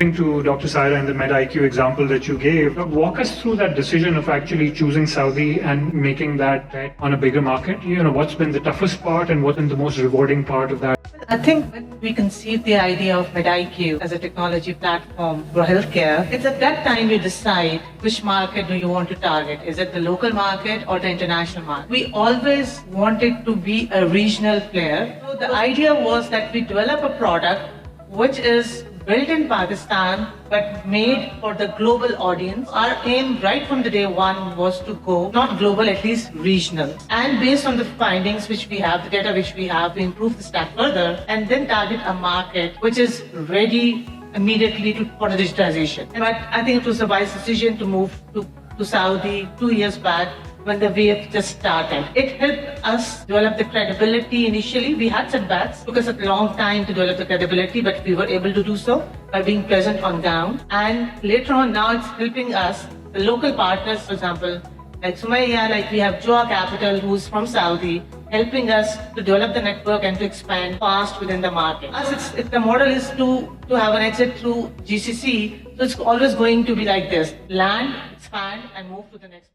To Dr. Saira and the MedIQ example that you gave, walk us through that decision of actually choosing Saudi and making that bet on a bigger market. What's been the toughest part and what's been the most rewarding part of that? I think when we conceived the idea of MedIQ as a technology platform for healthcare, it's at that time you decide which market do you want to target. Is it the local market or the international market? We always wanted to be a regional player. So the idea was that we develop a product which is built in Pakistan but made for the global audience. Our aim right from the day one was to go not global, at least regional. And based on the findings which we have, the data which we have, we improve the stack further and then target a market which is ready immediately for the digitization. But I think it was a wise decision to move to Saudi 2 years back when the wave just started. It helped us develop the credibility initially. We had setbacks. It took us a long time to develop the credibility, but we were able to do so by being present on ground. And later on now it's helping us, the local partners, for example, like Sumaya, like we have Joa Capital, who's from Saudi, helping us to develop the network and to expand fast within the market. As the model is to have an exit through GCC, so it's always going to be like this: land, expand, and move to the next.